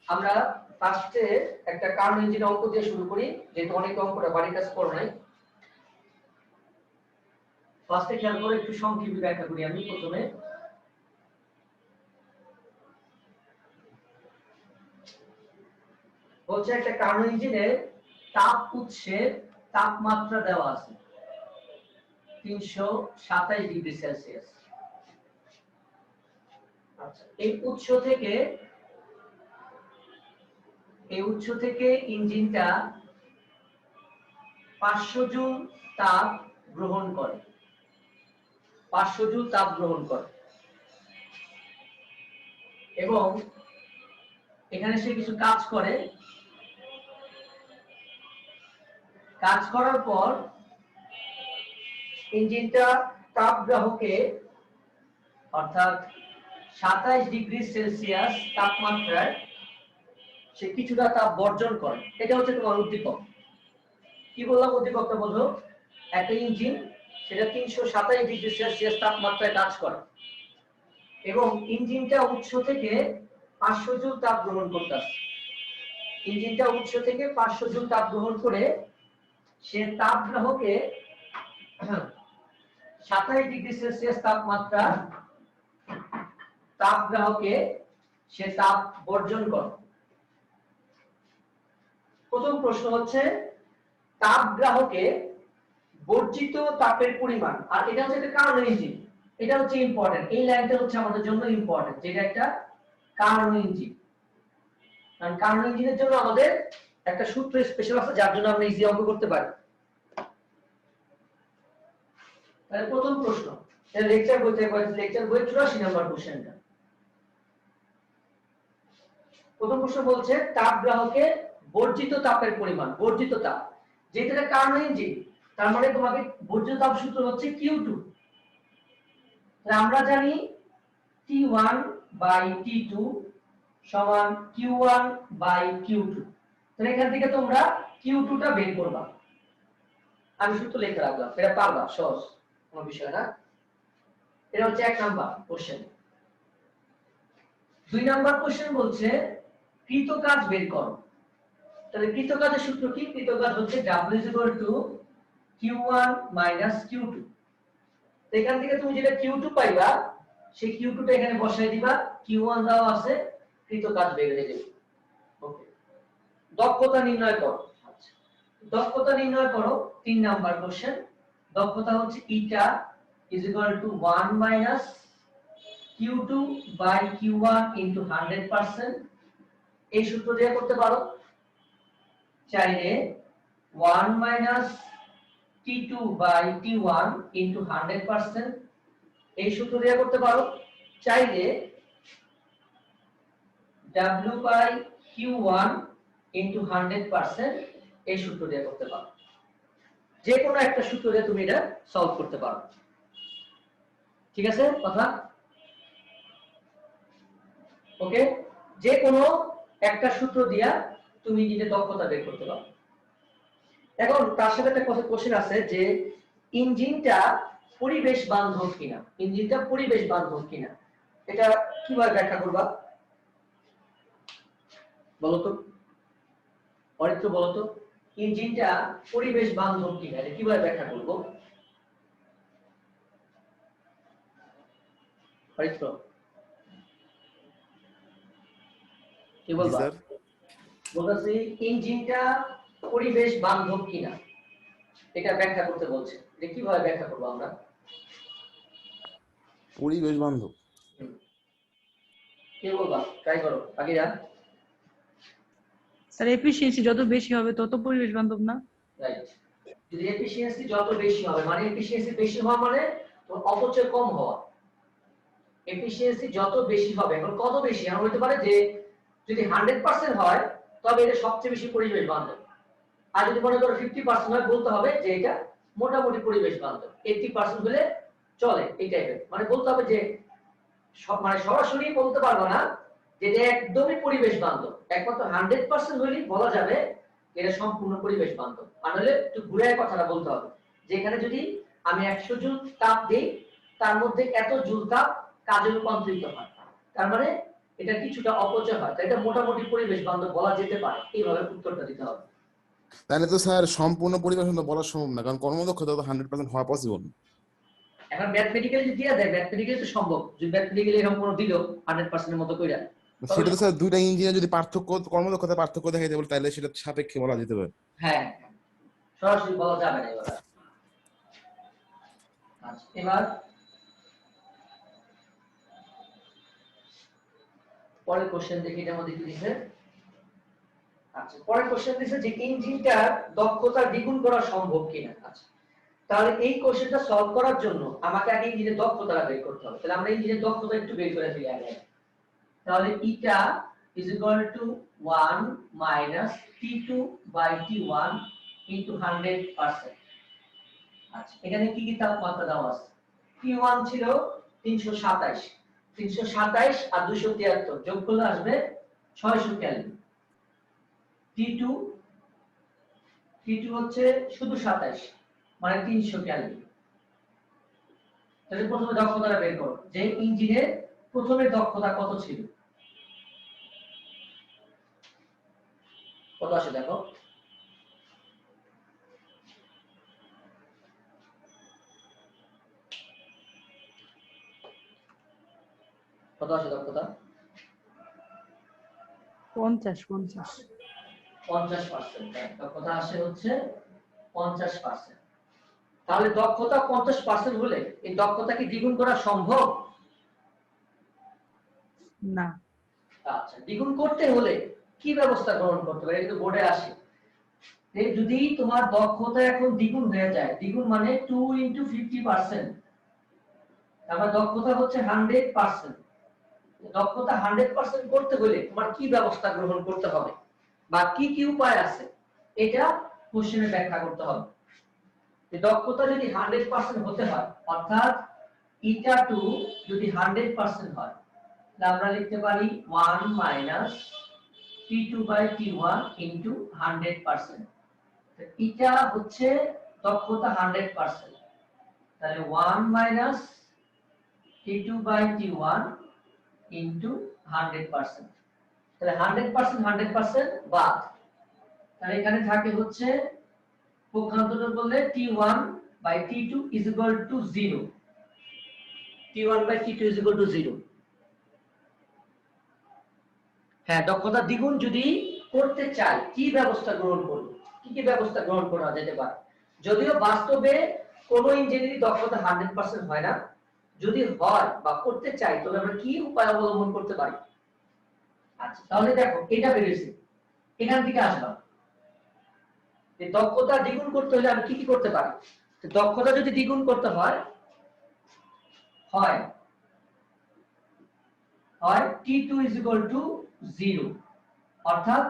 আমরা ফার্স্টে একটা কার্ন ইঞ্জিন অঙ্ক দিয়ে শুরু করি, যেহেতু অনেক অঙ্কটা বাড়ির কাছে করো নাই। ফার্স্টে খেয়াল করে একটু সংক্ষেপে ব্যাখ্যা করি আমি প্রথমে। হচ্ছে একটা কার্ন ইঞ্জিনের তাপ উৎসের তাপমাত্রা দেওয়া আছে 327 ডিগ্রি সেলসিয়াস। আচ্ছা, এই উৎস থেকে ইঞ্জিনটা 500 জুল তাপ গ্রহণ করে। 500 জুল তাপ গ্রহণ করে এবং এখানে সে কিছু কাজ করে। কাজ করার পর ইঞ্জিনটা তাপগ্রাহকে অর্থাৎ 27 ডিগ্রি সেলসিয়াস তাপমাত্রায় সে কিছুটা তাপ বর্জন করে। এটা হচ্ছে তোমার উদ্দীপক। কি বললাম উদ্দীপকটা বোঝো? একটা ইঞ্জিন সেটা 327 ডিগ্রি সেলসিয়াস তাপমাত্রায় কাজ করে এবং ইঞ্জিনটা উৎস থেকে 500 জুল তাপ গ্রহণ করতেছে। ইঞ্জিনটা উৎস থেকে 500 জুল তাপ গ্রহণ করে সে তাপগ্রাহকে 27 ডিগ্রি সেলসিয়াস তাপগ্রাহকে সে তাপ বর্জন করে। প্রথম প্রশ্ন হচ্ছে তাপগ্রাহকে বর্জিত তাপের পরিমাণ। আর এটা হচ্ছে একটা কার্ন ইঞ্জিন, এটা হচ্ছে ইম্পর্টেন্ট। এই লাইনটা হচ্ছে আমাদের জন্য ইম্পর্টেন্ট, যেটা একটা কার্ন ইঞ্জিন। কারণ কার্ন ইঞ্জিনের জন্য আমাদের একটা সূত্র স্পেশাল আছে, যার জন্য আমরা ইজি অঙ্ক করতে পারি। তাহলে প্রথম প্রশ্ন, এটা লেকচার বইতে পারে, লেকচার বই 84 নাম্বার কোশ্চেনটা। প্রথম প্রশ্ন বলছে তাপগ্রাহকে বর্জিত তাপের পরিমাণ। বর্জিত তাপ, যেহেতু এটা কার্ন ইঞ্জিন, তার মানে তোমাকে বর্জিত তাপ সূত্র হচ্ছে Q2। তাহলে আমরা জানি T1 বাই T2 সমান Q1 বাই Q2। তাহলে এখান থেকে তোমরা Q2 টা বের করবা। আমি সূত্র লিখে রাখলাম, এটা পারবা, সহজ কোনো বিষয় না। এটা হচ্ছে 1 নাম্বার কোশ্চেন। 2 নাম্বার কোশ্চেন বলছে কৃতকাজ বের করো। তাহলে কৃতকাজের সূত্র কি? কৃতকাজ হচ্ছে W Q1 Q2। এখান থেকে তুমি যেটা Q2 পাইবা, সেই Q2 টা এখানে বসাই দিবা। Q1 দেওয়া আছে, কৃতকাজ বের হয়ে যাবে। ওকে, দক্ষতা নির্ণয় করো। আচ্ছা, দক্ষতা নির্ণয় করো 3 নাম্বার কোশ্চেন। দক্ষতা হচ্ছে ইটা = 1 Q2 বাই Q1 * 100%। এই সূত্র দিয়ে করতে পারো। চাইলে 1 - T2 বাই T1 * 100%, এই সূত্র দিয়ে করতে পারো। চাইলে W বাই Q1 * 100%, এই সূত্র দিয়ে করতে পারো। যে কোনো একটা সূত্র দিয়ে তুমি এটা সলভ করতে পারো। ঠিক আছে কথা? ওকে, যে কোনো একটা সূত্র দিয়া তুমি নিজে দক্ষতা বের করতে পারো। এখন তার সাথে একটা কোশ্চেন আছে যে ইঞ্জিনটা পরিবেশ বান্ধব কিনা। ইঞ্জিনটা পরিবেশ বান্ধব কিনা, এটা কিভাবে ব্যাখ্যা করবা বলো তো? অরিত্র বলো তো, ইঞ্জিনটা পরিবেশ বান্ধব কিনা এটা কিভাবে ব্যাখ্যা করব? অরিত্র কি বলবা? বলতেছি ইঞ্জিনটা পরিবেশ বান্ধব কিনা এটা ব্যাখ্যা করতে বলছে। এটা কিভাবে ব্যাখ্যা করব আমরা? পরিবেশ বান্ধব কি বলবা? ট্রাই করো আগেরা। স্যার এফিশিয়েন্সি যত বেশি হবে তত পরিবেশ বান্ধব না? রাইট। যদি এফিশিয়েন্সি যত বেশি হবে, মানে এফিশিয়েন্সি বেশি হওয়া মানে তো অপচয় কম হওয়া। এফিশিয়েন্সি যত বেশি হবে, এখন কত বেশি? এমন হতে পারে যে যদি 100% হয় তবে এটা সবচেয়ে বেশি পরিবেশ বান্ধব। আর যদি মনে করো 50% হয়, বলতে হবে যে এটা মোটামুটি পরিবেশ বান্ধব। 80% হলে চলে, এই টাইপের। মানে বলতে হবে যে সব, মানে সরাসরি বলতে পারবো না যে এটা একদমই পরিবেশ বান্ধব। একমাত্র 100% হলেই বলা যাবে এটা সম্পূর্ণ পরিবেশ বান্ধব। আর হলে একটু ঘুরে কথাটা বলতে হবে, যেখানে যদি আমি 100 জুল তাপ দেই, তার মধ্যে এত জুল তাপ কাজে রূপান্তরিত হয়। তার মানে এটা কিছুটা অপচয় হয়, তাই এটা মোটামুটি পরিবেশ বান্ধব বলা যেতে পারে, এইভাবে উত্তরটা দিতে হবে। তাহলে তো স্যার সম্পূর্ণ পরিবেশ তো বলা সম্ভব না, কারণ কর্মদক্ষতা তো 100% হওয়া পসিবল। এখন ম্যাথমেটিক্যালি যদি দিয়া দেয়, ম্যাথমেটিক্যালি তো সম্ভব, যদি ম্যাথমেটিক্যালি এরকম কোনো দিল 100% এর মতো কইরা, সেটা তো স্যার দুইটা ইঞ্জিনিয়ার যদি পার্থক্য কর্মদক্ষতা পার্থক্য দেখাইতে বলে তাহলে সেটা সাপেক্ষে বলা যেতে পারে। হ্যাঁ সরাসরি বলা যাবে না এবার। আচ্ছা এবার পরের কোশ্চেন দেখি, এটার মধ্যে কি দিছে। আচ্ছা পরের কোশ্চেন দিছে যে ইঞ্জিনটার দক্ষতা দ্বিগুণ করা সম্ভব কিনা। আচ্ছা তাহলে এই কোশ্চেনটা সলভ করার জন্য আমাকে আগে ইঞ্জিনের দক্ষতাটা বের করতে হবে। তাহলে আমরা ইঞ্জিনের দক্ষতা একটু বের করে ফেলি আগে। তাহলে eta is equal to 1 minus T2 by T1 into 100%। আচ্ছা এখানে কি কি তাপমাত্রা দেওয়া আছে? T1 ছিল 327, 327 আর 273 যোগ করলে আসবে 600 কেলভিন। T2 হচ্ছে শুধু 27 মানে 300 কেলভিন। তাহলে প্রথমে দক্ষতাটা বের করো, যে ইঞ্জিনের প্রথমে দক্ষতা কত ছিল, কত আসে দেখো। কত আসে দক্ষতা? 50%। দক্ষতা আসে হচ্ছে 50%। তাহলে দক্ষতা 50% হলে এই দক্ষতা কি দ্বিগুণ করা সম্ভব? না। আচ্ছা দ্বিগুণ করতে হলে কি ব্যবস্থা গ্রহণ করতে পারে, এটা তো বোর্ডে আসে। যদি তোমার দক্ষতা এখন দ্বিগুণ হয়ে যায়, দ্বিগুণ মানে 2 * 50%, তারপর দক্ষতা হচ্ছে 100%। দক্ষতা 100% করতে হলে তোমার কি ব্যবস্থা গ্রহণ করতে হবে বা কি কি উপায় আছে, এটা কোশ্চেনে ব্যাখ্যা করতে হবে। যে দক্ষতা যদি 100% হতে হয়, অর্থাৎ ইটা 2 যদি 100% হয়, তাহলে আমরা লিখতে পারি 1 minus T2 by T1 into 100%। ইটা হচ্ছে দক্ষতা 100%, তাহলে 1 minus T2 by T1 into 100%। তাহলে 100% 100% বাদ, তাহলে এখানে থাকে হচ্ছে পক্ষান্তর করলে T1 by T2 is equal to 0। T1 by T2 is equal to 0। হ্যাঁ দক্ষতা দ্বিগুণ যদি করতে চাই কি ব্যবস্থা গ্রহণ করব, কি কি ব্যবস্থা গ্রহণ করা যেতে পারে? যদিও বাস্তবে কোন ইঞ্জিনিয়ারিং দক্ষতা 100% হয় না, যদি হয় বা করতে চাই তবে আমরা কি উপায় অবলম্বন করতে পারি? আচ্ছা তাহলে দেখো এটা বেরিয়েছে, এখান থেকে আসবা যে দক্ষতা দ্বিগুণ করতে হলে আমি কি কি করতে পারি। দক্ষতা যদি দ্বিগুণ করতে হয় T2 is equal to 0, অর্থাৎ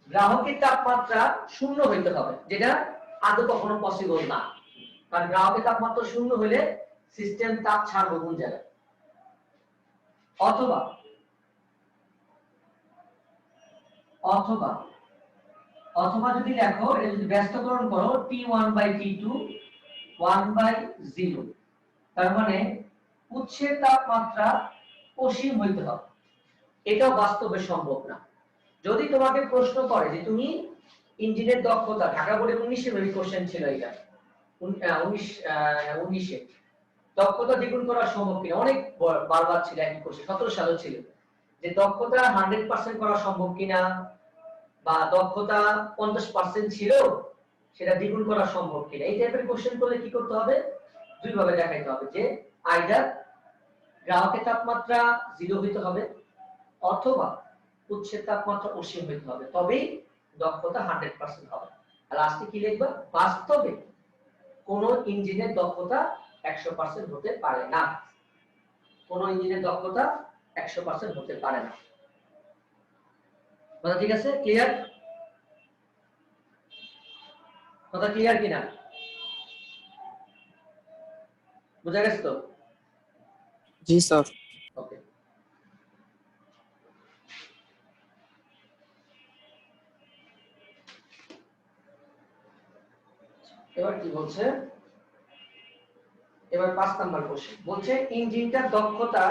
গ্রাহকের তাপমাত্রা শূন্য হইতে হবে, যেটা আদৌ কখনো পসিবল না, কারণ গ্রাহকের তাপমাত্রা শূন্য হলে সিস্টেম তাপ ছাড়বে কোন জায়গায়। অথবা অথবা অথবা যদি দেখো এটা যদি ব্যস্তকরণ করো T1 বাই T2 1/0, তার মানে উৎসের তাপমাত্রা অসীম হইতে হবে, এটাও বাস্তবে সম্ভব না। যদি তোমাকে প্রশ্ন করে যে তুমি ইঞ্জিনের দক্ষতা, ঢাকা বোর্ডে 19 এর কোশ্চেন ছিল এটা, 19 দক্ষতা দ্বিগুণ করা সম্ভব কিনা, অনেক বারবার ছিল একই কোশ্চেন, 17 সালে ছিল যে দক্ষতা 100% করা সম্ভব কিনা, বা দক্ষতা 50% ছিল সেটা দ্বিগুণ করা সম্ভব কিনা। এই টাইপের কোশ্চেন করলে কি করতে হবে, দুই ভাবে দেখাইতে হবে, যে আইদার গ্রাহকের তাপমাত্রা 0 হইতে হবে অথবা উৎসের তাপমাত্রা অসীম হইতে হবে, তবেই দক্ষতা 100% হবে। আর লাস্টে কি লিখবা, বাস্তবে কোন ইঞ্জিনের দক্ষতা 100% হতে পারে না, কোন ইঞ্জিনের দক্ষতা 100% হতে পারে না। কথা ঠিক আছে? ক্লিয়ার? কথা ক্লিয়ার কিনা, বুঝা গেছে তো? জি স্যার। ওকে এবার কি বলছে, এবার 5 নাম্বার কোশ্চেন বলছে ইঞ্জিনটার দক্ষতা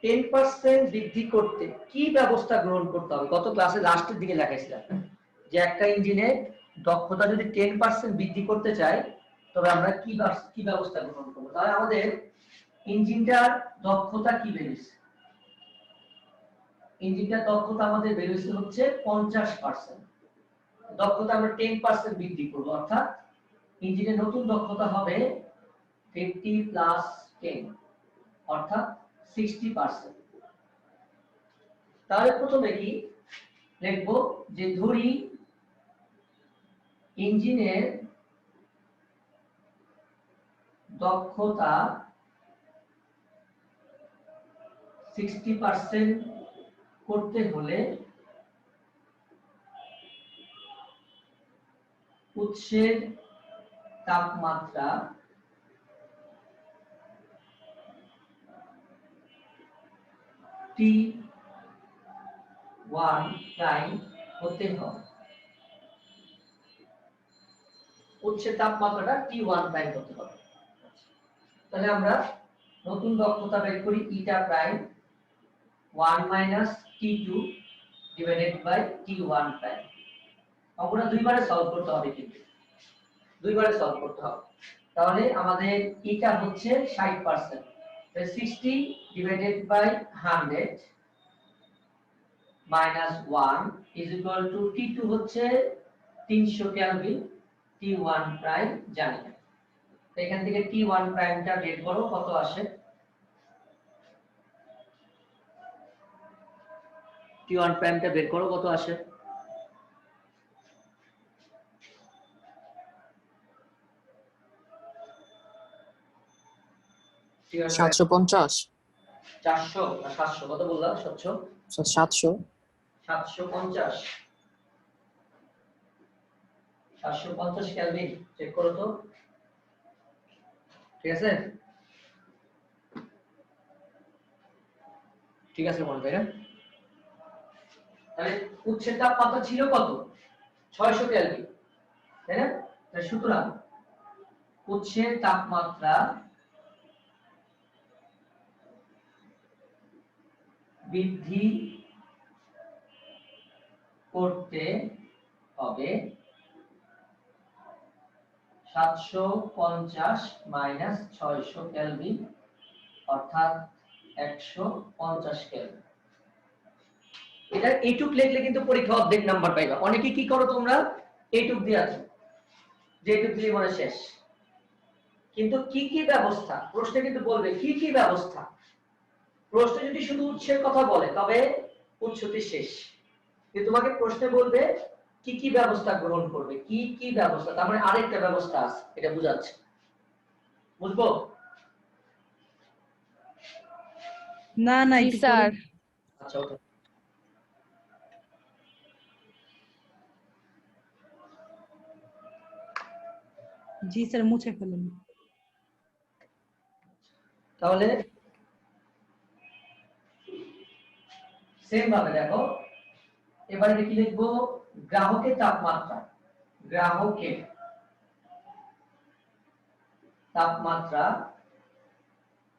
10% বৃদ্ধি করতে কি ব্যবস্থা গ্রহণ করতে হবে? গত ক্লাসে লাস্টের দিকে দেখাইছিলাম যে একটা ইঞ্জিনের দক্ষতা যদি 10% বৃদ্ধি করতে চাই তবে আমরা কি ব্যবস্থা গ্রহণ করব? তাহলে আমাদের ইঞ্জিনটার দক্ষতা কি বেড়েছে? ইঞ্জিনটার দক্ষতা আমাদের বেড়েছে হচ্ছে 50%। দক্ষতা আমরা 10% বৃদ্ধি করব, অর্থাৎ ইঞ্জিনের নতুন দক্ষতা হবে 50 প্লাস 10 অর্থাৎ 60%। তাহলে প্রথমে কি লিখব যে ধরি ইঞ্জিনের দক্ষতা 60% করতে হলে উৎসের তাপমাত্রা T1 প্রাইম হতে হবে। উৎসের তাপমাত্রাটা T1 প্রাইম হতে হবে। তাহলে আমরা নতুন দক্ষতা বের করি ইটা prime 1 minus T2 divided by T1 prime. অঙ্কটা দুইবারে সলভ করতে হবে, কিন্তু দুইবারে সলভ করতে হবে। তাহলে আমাদের ইটা হচ্ছে 60%, তাহলে 60 divided by 100 minus 1 is equal to T2 হচ্ছে 300 কেলভিন, T1 প্রাইম জানি না। এখান থেকে T1 প্রাইমটা বের করো, কত আসে? T1 প্রাইমটা বের করো, কত আসে? T1 প্রাইম 750 400 না 700? কত বললাম? 700 700 750 750 কেলভিন। চেক করো তো, ঠিক আছে? ঠিক আছে মনে তাই না? তাহলে উৎসের তাপমাত্রা ছিল কত? 600 কেলভিন, তাই না? তাহলে সুতরাং উৎসের তাপমাত্রা বৃদ্ধি করতে হবে 750 মাইনাস 600 কেলভিন অর্থাৎ 150 কেলভিন। এটা এইটুক লিখলে কিন্তু পরীক্ষা অর্ধেক নাম্বার পাইবা। অনেকে কি করো তোমরা এইটুক দিয়ে আছো, যে এইটুক দিয়ে মনে শেষ। কিন্তু কি কি ব্যবস্থা প্রশ্নে কিন্তু বলবে, কি কি ব্যবস্থা। প্রশ্নে যদি শুধু উৎসের কথা বলে তবে উৎসটি শেষ, কিন্তু তোমাকে প্রশ্নে বলবে কি কি ব্যবস্থা গ্রহণ করবে, কি কি ব্যবস্থা, তার মানে আরেকটা ব্যবস্থা আছে, এটা বুঝাচ্ছে। বুঝবো? না না জি একটু স্যার। পরে- আচ্ছা ওকে। জি স্যার মুছে ফেলুন। তাহলে সেম ভাবে দেখো, এবারে কি লিখবো? গ্রাহকের তাপমাত্রা, গ্রাহকের তাপমাত্রা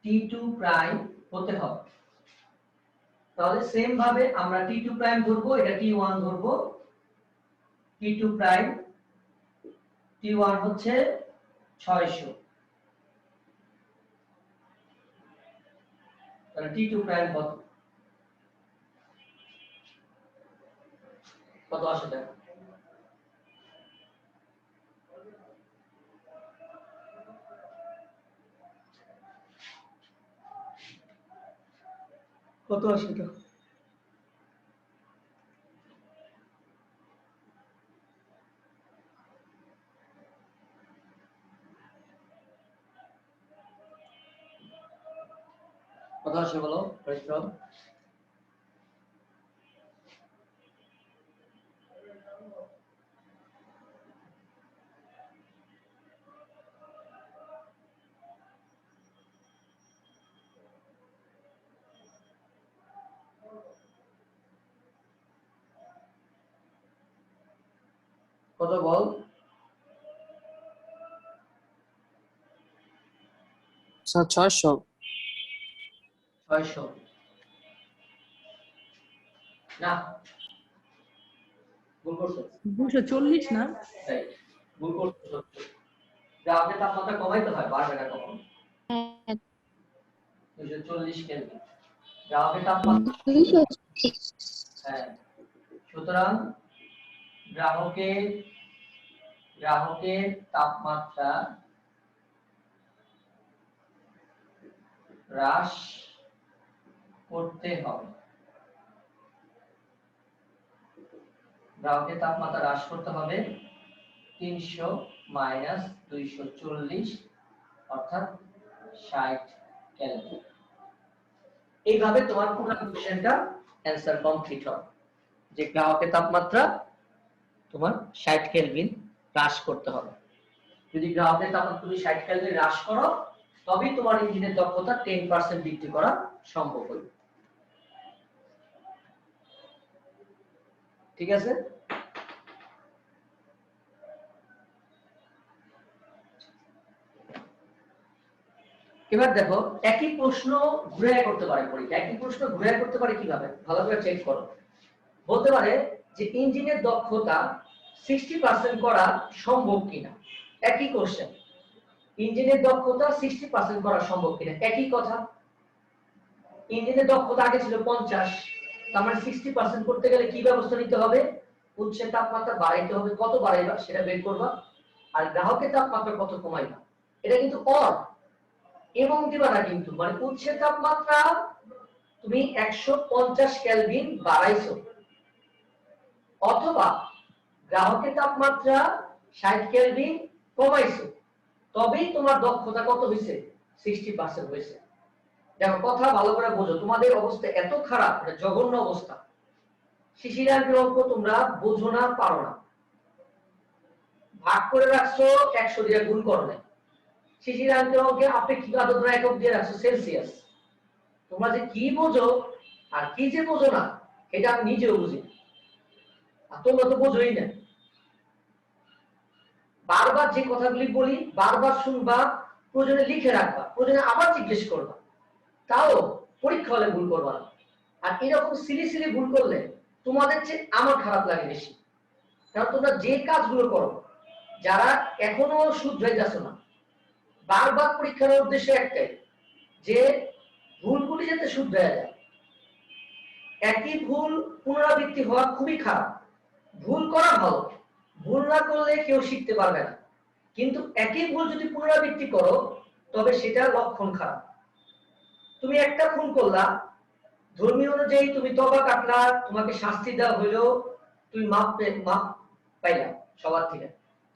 T2 প্রাইম হতে হবে। তাহলে সেম ভাবে আমরা T2 প্রাইম ধরবো, এটা T1 ধরবো। T2 প্রাইম T1 হচ্ছে 600, তাহলে T2 প্রাইম কত? কত আসে দেখো? কত আসে দেখো? কত আসে বলো পরিশ্রম? কত বল? স্যার 600 600। না ভুল করছো 240 না? রাইট ভুল করছো গ্রাহকের তাপমাত্রা কমাইতে হয় বাড়বে না কখনো 240 কেলভিন গ্রাহকের তাপমাত্রা হ্যাঁ সুতরাং গ্রাহকের তাপমাত্রা হ্রাস করতে হবে গ্রাহকের তাপমাত্রা হ্রাস করতে হবে 300 মাইনাস 240 অর্থাৎ 60 কেলভিন এইভাবে তোমার পুরো কোশ্চেনটা অ্যানসার কমপ্লিট হবে যে গ্রাহকের তাপমাত্রা তোমার 60 কেলভিন হ্রাস করতে হবে যদি গ্রাহকের তাপমাত্রা তুমি 60 কেলভিন হ্রাস করো তবেই তোমার ইঞ্জিনের দক্ষতা 10% বৃদ্ধি করা সম্ভব হবে ঠিক আছে এবার দেখো একই প্রশ্ন ঘুরে করতে পারে পরীক্ষা একই প্রশ্ন ঘুরে করতে পারে কিভাবে ভালো করে চেক করো বলতে পারে যে ইঞ্জিনের দক্ষতা 60% করা সম্ভব কিনা একই কোশ্চেন ইঞ্জিনের দক্ষতা 60% করা সম্ভব কিনা একই কথা ইঞ্জিনের দক্ষতা আগে ছিল 50 তার মানে 60% করতে গেলে কি ব্যবস্থা নিতে হবে উৎসের তাপমাত্রা বাড়াইতে হবে কত বাড়াইবা সেটা বের করবা আর গ্রাহকের তাপমাত্রা কত কমাইবা এটা কিন্তু অর এবং দিবা না কিন্তু মানে উৎসের তাপমাত্রা তুমি 150 কেলভিন বাড়াইছো অথবা গ্রাহকের তাপমাত্রা 60 কেলভিন কমাইছো তবেই তোমার দক্ষতা কত হইছে 60% হইছে দেখো কথা ভালো করে বোঝো তোমাদের অবস্থা এত খারাপ এটা জঘন্য অবস্থা শিশিরাঙ্কের অঙ্ক তোমরা বোঝো না পারো না ভাগ করে রাখছো 100 দিয়ে গুণ করো না শিশিরাঙ্কের অঙ্কে আপেক্ষিক আর্দ্রতা একক দিয়ে রাখছো সেলসিয়াস তোমরা যে কি বোঝো আর কি যে বোঝো না এটা আমি নিজেও বুঝি আর তোমরা তো বোঝোই না বারবার যে কথাগুলি বলি বারবার শুনবা প্রয়োজনে লিখে রাখবা প্রয়োজনে আবার জিজ্ঞেস করবা তাও পরীক্ষা হলে ভুল করবা না আর এরকম সিলি সিলি ভুল করলে তোমাদের চেয়ে আমার খারাপ লাগে বেশি কারণ তোমরা যে কাজগুলো করো যারা এখনো শুধরাই যাচ্ছ না বারবার পরীক্ষার উদ্দেশ্য একটাই যে ভুলগুলি যাতে শুধরায়া যায় একই ভুল পুনরাবৃত্তি হওয়া খুবই খারাপ ভুল করা ভালো ভুল না করলে কেউ শিখতে পারবে না কিন্তু একই ভুল যদি পুনরাবৃত্তি করো তবে সেটা লক্ষণ খারাপ তুমি একটা খুন করলা ধর্মীয় অনুযায়ী তুমি তওবা কাটলা তোমাকে শাস্তি দেওয়া হইলো তুমি মাপ পাইলা সবার থেকে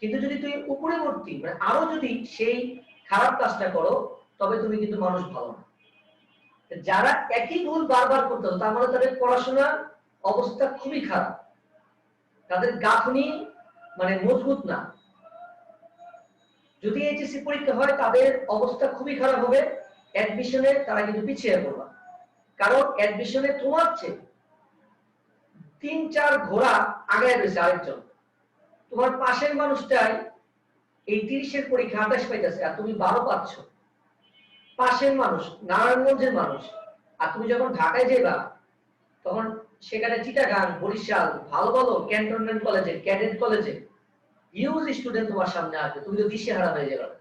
কিন্তু যদি তুমি উপরেবর্তী মানে আরো যদি সেই খারাপ কাজটা করো তবে তুমি কিন্তু মানুষ ভালো না যারা একই ভুল বারবার করতে তার মানে তাদের পড়াশোনার অবস্থা খুবই খারাপ তাদের গাঁথনি মানে মজবুত না যদি এইচএসসি পরীক্ষা হয় তাদের অবস্থা খুবই খারাপ হবে অ্যাডমিশনে তারা কিন্তু পিছিয়ে পড়বে কারণ অ্যাডমিশনে তোমার চেয়ে 3-4 ঘোড়া আগে রয়েছে আরেকজন তোমার পাশের মানুষটাই এই 30-এর পরীক্ষা 28 পাইতেছে আর তুমি 12 পাচ্ছ পাশের মানুষ নারায়ণগঞ্জের মানুষ আর তুমি যখন ঢাকায় যাবা তখন সেখানে চিটাগাং বরিশাল ভালো ভালো ক্যান্টনমেন্ট কলেজে ক্যাডেট কলেজে হিউজ স্টুডেন্ট তোমার সামনে আসবে তুমি তো দিশেহারা হয়ে যাবে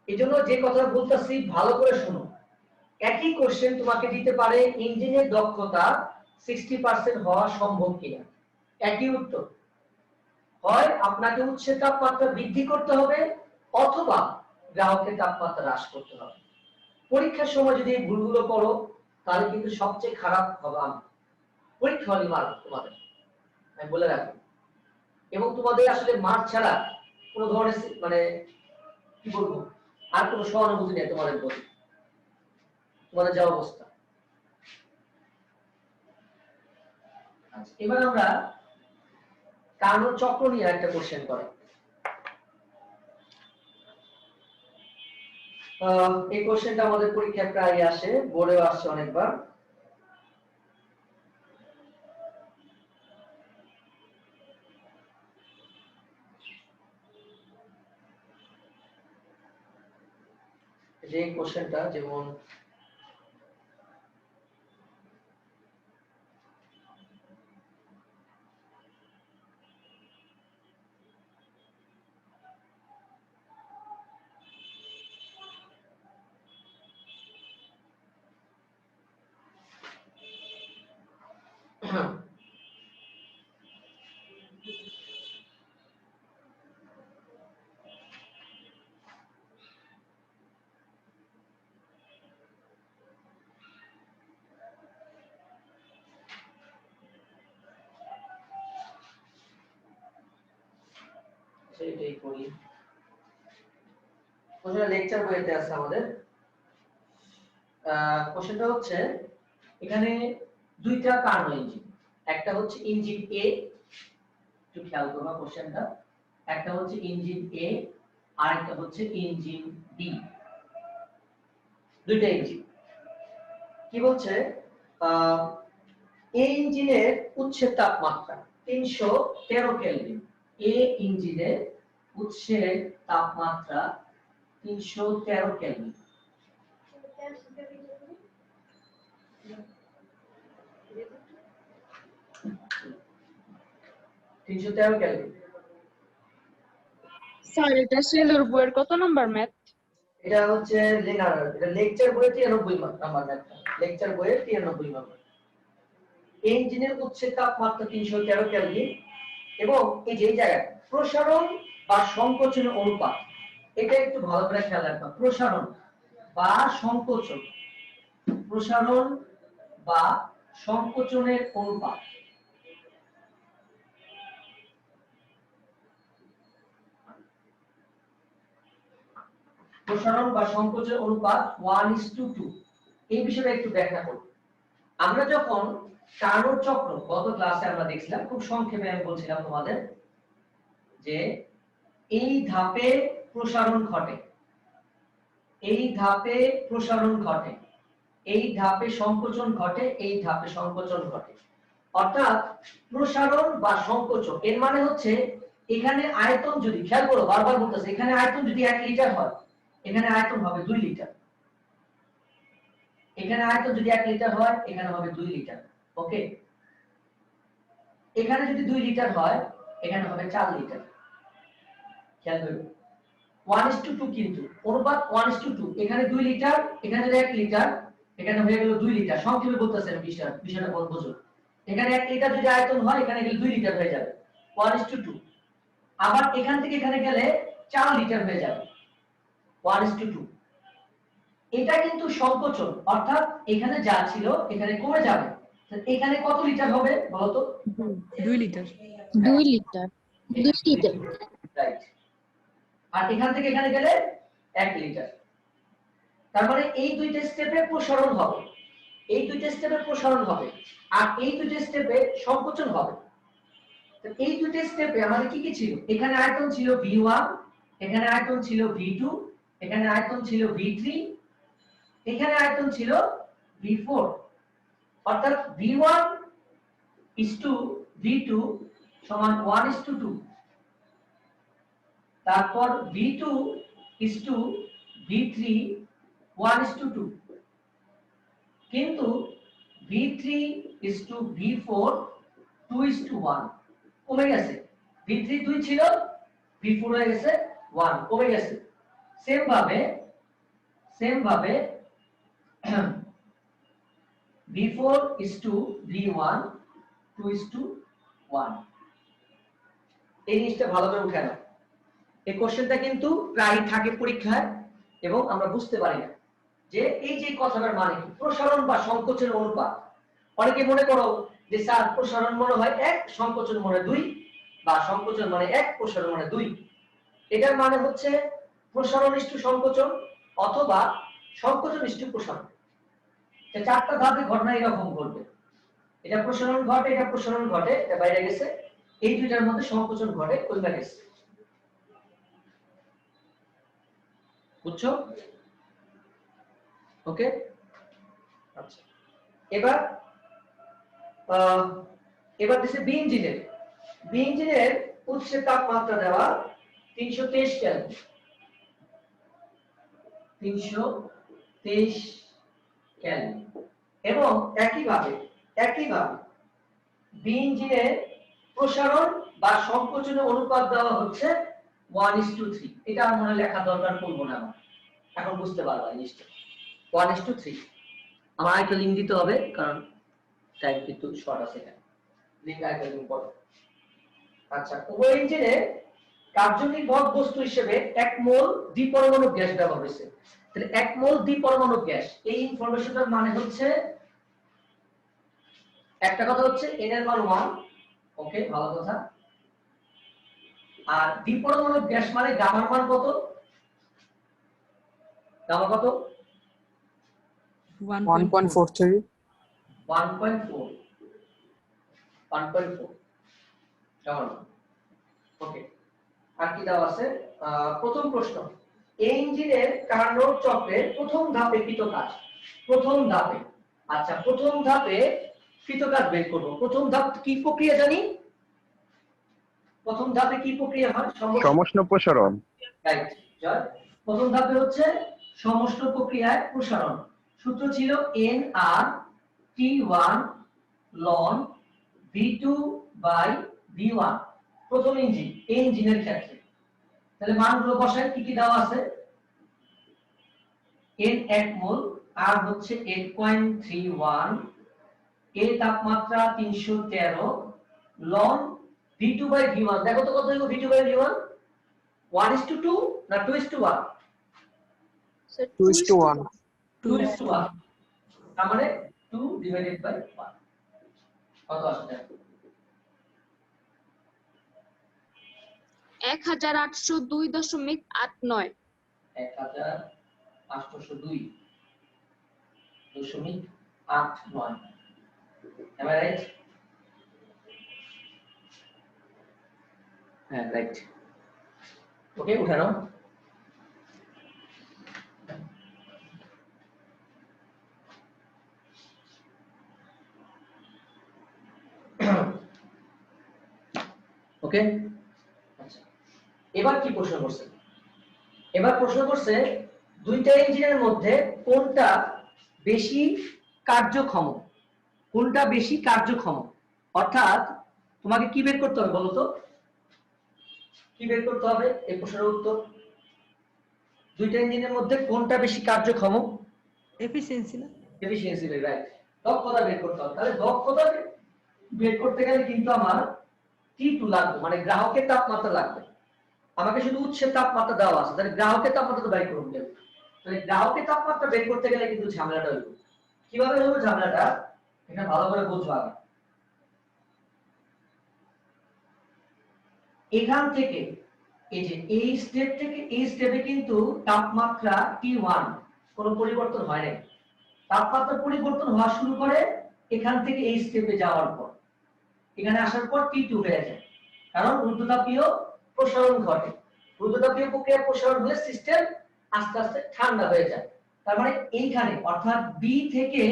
এজন্য যে কথা বলতেছি ভালো করে শোনো একই কোশ্চেন তোমাকে দিতে পারে ইঞ্জিনের দক্ষতা 60% হওয়া সম্ভব কিনা একই উত্তর হয় আপনাকে উৎসের তাপমাত্রা বৃদ্ধি করতে হবে অথবা গ্রাহকের তাপমাত্রা হ্রাস করতে হবে পরীক্ষার সময় যদি এই ভুলগুলো করো তাহলে কিন্তু সবচেয়ে খারাপ হবে আমি পরীক্ষা হলে মার তোমাদের আমি বলে রাখি এবং তোমাদের আসলে মার ছাড়া কোনো ধরনের মানে কি বলবো আর কোনো সহানুভূতি নেই তোমাদের প্রতি তোমাদের যা অবস্থা এবার আমরা কার্নোট চক্র নিয়ে একটা কোশ্চেন করে এই কোশ্চেনটা আমাদের পরীক্ষায় প্রায় আসে বোর্ডেও আসছে অনেকবার যে কোশ্চেনটা যেমন সেইটাই করি। কোশ্চেনটা লেকচার বইতে আছে আমাদের। কোশ্চেনটা হচ্ছে এখানে দুইটা কার্নো ইঞ্জিন, একটা হচ্ছে ইঞ্জিন এ, একটু খেয়াল করবা কোশ্চেনটা, একটা হচ্ছে ইঞ্জিন এ আর একটা হচ্ছে ইঞ্জিন বি, দুইটা ইঞ্জিন। কি বলছে এ ইঞ্জিনের উৎসের তাপমাত্রা 313 কেলভিন, এ ইঞ্জিনের উৎসের তাপমাত্রা 313 কেলভিন। স্যার এটা সেলের বইয়ের কত নাম্বার ম্যাথ? এটা হচ্ছে এটা লেকচার বইয়ে 93 নাম্বার ম্যাথ, লেকচার বইয়ে 93 নাম্বার। ইঞ্জিনের উৎসের তাপমাত্রা 313 কেলভিন এবং এই যে জায়গা প্রসারণ বা সংকোচনের অনুপাত, এটা একটু ভালো করে খেয়াল রাখবা। প্রসারণ বা সংকোচন, প্রসারণ বা সংকোচনের অনুপাত। প্রসারণ বা সংকোচনের অনুপাত 1:2। এই বিষয়টা একটু ব্যাখ্যা করব। আমরা যখন কার্নোট চক্র গত ক্লাসে আমরা দেখছিলাম, খুব সংক্ষেপে আমি বলছিলাম তোমাদের যে এই ধাপে প্রসারণ ঘটে, এই ধাপে প্রসারণ ঘটে, এই ধাপে সংকোচন ঘটে, এই ধাপে সংকোচন ঘটে। অর্থাৎ প্রসারণ বা সংকোচন এর মানে হচ্ছে এখানে আয়তন যদি, খেয়াল করো বারবার বলতেছে, এখানে আয়তন যদি 1 লিটার হয়, এখানে আয়তন হবে 2 লিটার। এখানে আয়তন যদি 1 লিটার হয়, এখানে হবে 2 লিটার। ওকে, এখানে যদি 2 লিটার হয়, এখানে হবে 4 লিটার। খেয়াল করো 1:2 কিন্তু অনুপাত 1:2। এখানে 2 লিটার, এখানে 1 লিটার, এখানে হয়ে গেল 2 লিটার। সংক্ষেপে বলতেছেন বিষয়টা বুঝুন। এখানে 1 লিটার যদি আয়তন হয়, এখানে গেলে 2 লিটার হয়ে যাবে 1:2। আবার এখান থেকে এখানে গেলে 4 লিটার হয়ে যাবে 1:2। এটা কিন্তু সংকোচন, অর্থাৎ এখানে যা ছিল এখানে কমে যাবে। এখানে কত লিটার হবে বলতো? 2 লিটার। 2 লিটার। 2 লিটার। রাইট। আর এখান থেকে এখানে গেলে 1 লিটার। তার মানে এই দুইটা স্টেপে প্রসারণ হবে, এই দুইটা স্টেপে প্রসারণ হবে, আর এই দুইটা স্টেপে সংকোচন হবে। তো এই দুইটা স্টেপে আমাদের কি কি ছিল? এখানে আয়তন ছিল V1, এখানে আয়তন ছিল V2, এখানে আয়তন ছিল V3, এখানে আয়তন ছিল V4। অর্থাৎ V1 V2 সমান 1:2। তারপর V2 V3 1:2। কিন্তু V3 V4 2:1 কমে গেছে। V3 2 ছিল, V4 হয়ে গেছে 1, কমে গেছে। সেম ভাবে V4 V1 2:1। এই জিনিসটা ভালো করে উঠে নাও। এই কোশ্চেনটা কিন্তু প্রায় থাকে পরীক্ষায় এবং আমরা বুঝতে পারি না যে এই যে কথাটার মানে কি, প্রসারণ বা সংকোচনের অনুপাত। অনেকে মনে করো যে স্যার প্রসারণ মনে হয় 1, সংকোচন মনে হয় 2, বা সংকোচন মানে 1, প্রসারণ মানে 2। এটার মানে হচ্ছে প্রসারণ ইস্টু সংকোচন অথবা সংকোচন ইস্টু প্রসারণ। এই চারটা ধাপে ঘটনা এরকম ঘটবে। এটা প্রসারণ ঘটে, এটা প্রসারণ ঘটে, এটা বাইরে গেছে, এই দুইটার মধ্যে সংকোচন ঘটে, ওইটা গেছে। বুঝছো? ওকে, আচ্ছা। এবার দিছে বি ইঞ্জিনের উৎসের তাপমাত্রা দেওয়া 323 কেলভিন, 323 কেলভিন। এবং একইভাবে বি ইঞ্জিনের প্রসারণ বা সংকোচনের অনুপাত দেওয়া হচ্ছে 1:3। এটা মনে লেখা দরকার পড়বো না আমার, এখন বুঝতে পারবা জিনিসটা 1:3। আমার একটা লিঙ্ক দিতে হবে কারণ টাইম কিন্তু শর্ট আছে এখানে। Link item important. আচ্ছা, উভয় ইঞ্জিনে কার্যনির্বাহক বস্তু হিসেবে 1 মোল দ্বিপরমাণু গ্যাস ব্যবহার হয়েছে। তাহলে 1 মোল দ্বিপরমাণু গ্যাস, এই ইনফরমেশনটার মানে হচ্ছে একটা কথা হচ্ছে n এর মান 1, ওকে ভালো কথা। আর দ্বিপরমাণু গ্যাস মানে গামার মান কত? গামা কত? 1.43 1.4 কেমন? ওকে, আর কি দেওয়া আছে? প্রথম প্রশ্ন, এই ইঞ্জিনের কার্নোট চক্রের প্রথম ধাপে কৃত কাজ। প্রথম ধাপে, আচ্ছা প্রথম ধাপে কৃত কাজ বের করব। প্রথম ধাপ কি প্রক্রিয়া জানি? প্রথম ধাপে কি প্রক্রিয়া হয়? সমষ্ণ প্রসারণ। রাইট জয়। প্রথম ধাপে হচ্ছে সমষ্ণ প্রক্রিয়ায় প্রসারণ। সূত্র ছিল nr t1 ln v2 by v1 প্রথম ইঞ্জিন, এই ইঞ্জিনের ক্ষেত্রে। তাহলে মানগুলো বসাই, কি কি দেওয়া আছে? n 1 মোল, r হচ্ছে 8.31, a তাপমাত্রা 313, ln v2 বাই v1 দেখো তো কত হইব v2 বাই v1? 1:2 না 2:1? 2:1 2:1, তার মানে 2 ডিভাইডেড বাই 1 কত আসছে? 1802.89। 1802.89, am I right? হ্যাঁ রাইট। ওকে, উঠানো। ওকে, আচ্ছা এবার কি প্রশ্ন করছে? এবার প্রশ্ন করছে দুইটা ইঞ্জিনের মধ্যে কোনটা বেশি কার্যক্ষম, কোনটা বেশি কার্যক্ষম। অর্থাৎ তোমাকে কি বের করতে হবে বলো তো? কি বের করতে হবে এই প্রশ্নের উত্তর? দুইটা ইঞ্জিনের মধ্যে কোনটা বেশি কার্যক্ষম? এফিসিয়েন্সি না? Efficiency, right. দক্ষতা বের করতে হবে। তাহলে দক্ষতা বের করতে গেলে কিন্তু আমার T2 লাগবে, মানে গ্রাহকের তাপমাত্রা লাগবে। আমাকে শুধু উৎসের তাপমাত্রা দেওয়া আছে, তাহলে গ্রাহকের তাপমাত্রা তো বের করতে হবে। তাহলে গ্রাহকের তাপমাত্রা বের করতে গেলে কিন্তু ঝামেলাটা হইব। কিভাবে হইব ঝামেলাটা? এটা ভালো করে বুঝবো আগে। এখান থেকে এই যে এই স্টেপ থেকে এই স্টেপে কিন্তু তাপমাত্রা T1 কোনো পরিবর্তন হয় না। তাপমাত্রা পরিবর্তন হওয়া শুরু করে এখান থেকে এই স্টেপে যাওয়ার পর, এখানে আসার পর T2 হয়ে যায়, কারণ ঊর্ধ্বতাপীয় প্রসারণ ঘটে। ঊর্ধ্বতাপীয় প্রক্রিয়া প্রসারণ হলে সিস্টেম আস্তে আস্তে ঠান্ডা হয়ে যায়। তার মানে এইখানে অর্থাৎ বি থেকে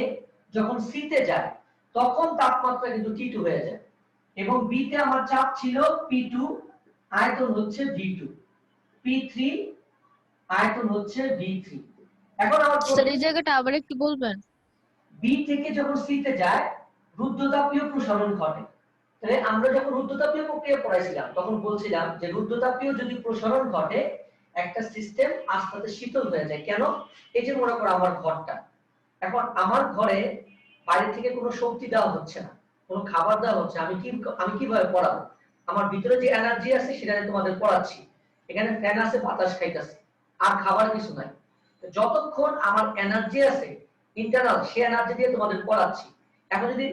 যখন সি তে যায় তখন তাপমাত্রা কিন্তু T2 হয়ে যায়, এবং বি তে আমার চাপ ছিল P2, আয়তন হচ্ছে V2, P3 আয়তন হচ্ছে V3। এখন আমার স্যার এই জায়গাটা আবার একটু বলবেন? বি থেকে যখন সি তে যায় রুদ্ধতাপীয় প্রসারণ ঘটে। তাহলে আমরা যখন রুদ্ধতাপীয় প্রক্রিয়া পড়াইছিলাম তখন বলছিলাম যে রুদ্ধতাপীয় যদি প্রসারণ ঘটে একটা সিস্টেম আস্তে আস্তে শীতল হয়ে যায়। কেন? এই যে মনে করো আমার ঘরটা, এখন আমার ঘরে বাইরে থেকে কোনো শক্তি দেওয়া হচ্ছে না, কোনো খাবার দেওয়া হচ্ছে, আমি কিভাবে পড়াবো? আমার ভিতরে যে এনার্জি আছে সেটা তোমাদের পড়াচ্ছি, এখানে ফ্যান আছে, বাতাস খাইতেছে, আর খাবার কিছু নাই। যতক্ষণ আমার এনার্জি আছে ইন্টারনাল, সে এনার্জি দিয়ে তোমাদের পড়াচ্ছি। এখন যদি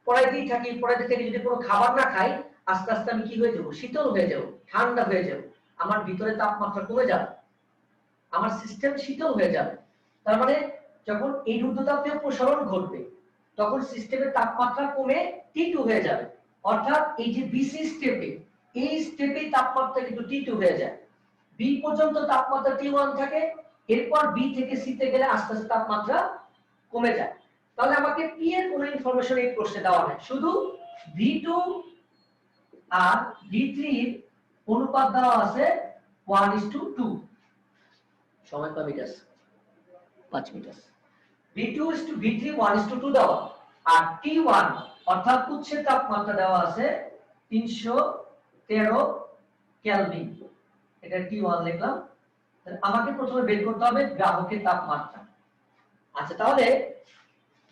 পড়াইতেই থাকি যদি কোনো খাবার না খাই, আস্তে আস্তে আমি কি হয়ে যাবো? শীতল হয়ে যাবো, ঠান্ডা হয়ে যাবো, আমার ভিতরে তাপমাত্রা কমে যাবে, আমার সিস্টেম শীতল হয়ে যাবে। তার মানে যখন এই রুদ্ধতাপীয় প্রসারণ ঘটবে তখন সিস্টেমের তাপমাত্রা কমে T2 হয়ে যাবে। অর্থাৎ এই যে বিসি স্টেপে, এই স্টেপে তাপমাত্রা কিন্তু T2 হয়ে যায়। বি পর্যন্ত তাপমাত্রা T1 থাকে, এরপর বি থেকে সি তে গেলে আস্তে আস্তে তাপমাত্রা কমে যায়। তাহলে আমাকে পি এর কোনো ইনফরমেশন এই প্রশ্নে দেওয়া নাই, শুধু V2 আর V3 এর অনুপাত দেওয়া আছে 1:2। সময় কত মিটার? 5 মিটার। V2 V3 1:2 দেওয়া, আর T1 অর্থাৎ উৎসের তাপমাত্রা দেওয়া আছে 313 কেলভিন। এটা T1 লিখলাম। তাহলে আমাকে প্রথমে বের করতে হবে গ্রাহকের তাপমাত্রা। আচ্ছা, তাহলে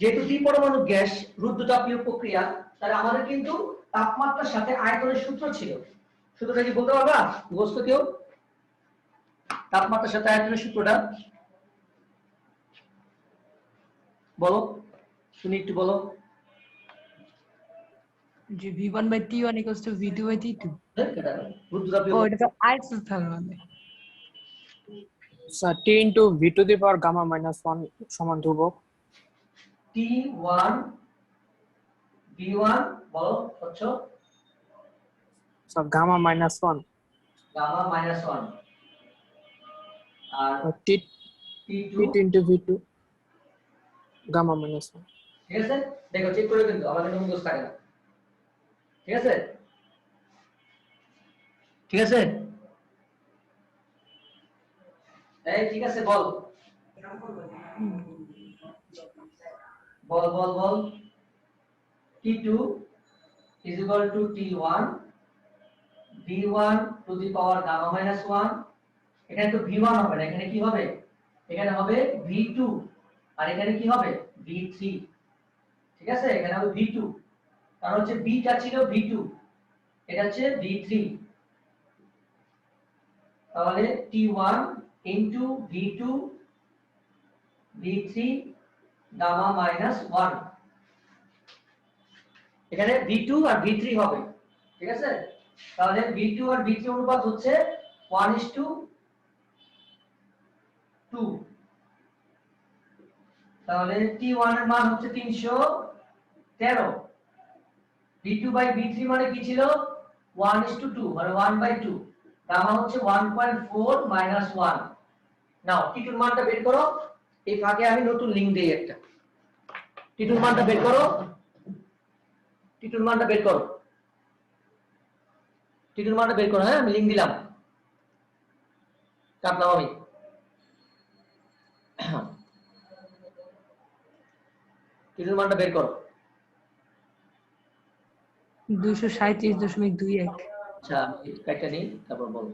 যেহেতু দ্বিপরমাণু গ্যাস রুদ্ধতাপীয় প্রক্রিয়া, তাহলে আমাদের কিন্তু তাপমাত্রার সাথে আয়তনের সূত্র ছিল, সূত্রটা কি বলতে পারবা মুখস্থ কেউ? তাপমাত্রার সাথে আয়তনের সূত্রটা বলো, শুনি একটু বলো। যে v1/t1 = v2/t2 ও এটা তো আইসোথার্মাল মানে sir t into v to the power gamma minus 1 সমান ধ্রুবক। T1 V1 বলো হচ্ছ sir gamma minus 1 gamma minus 1 আর t T2 t into v2 gamma minus 1। ঠিক আছে, দেখো চেক করে কিন্তু আমাদের কোনো দোষ থাকে না। ঠিক আছে, ঠিক আছে, এই ঠিক আছে বল বল বল বল। T2 is equal to T1 V1 to the power gamma minus 1। এখানে তো V1 হবে না, এখানে কি হবে? এখানে হবে V2 আর এখানে কি হবে? V3। ঠিক আছে, এখানে হবে V2 কারণ হচ্ছে B টা ছিল V2, এটা হচ্ছে V3। তাহলে T1 into V2 V3 gamma minus 1, এখানে V2 আর V3 হবে। ঠিক আছে, তাহলে V2 আর V3 অনুপাত হচ্ছে 1:2। তাহলে T1 এর মান হচ্ছে 313, V2/V3 মানে কি ছিল? 1:2 মানে 1/2, গামা হচ্ছে 1.4 minus 1। নাও টিটুর মানটা বের করো, এই ফাঁকে আমি নতুন লিংক দেই একটা। টিটুর মানটা বের করো, টিটুর মানটা বের করো, টিটুর মানটা বের করো। হ্যাঁ, আমি লিংক দিলাম, কাটলাম আমি। টিটুর মানটা বের করো। 237.21। আচ্ছা, একটা নেই, তারপর বলো।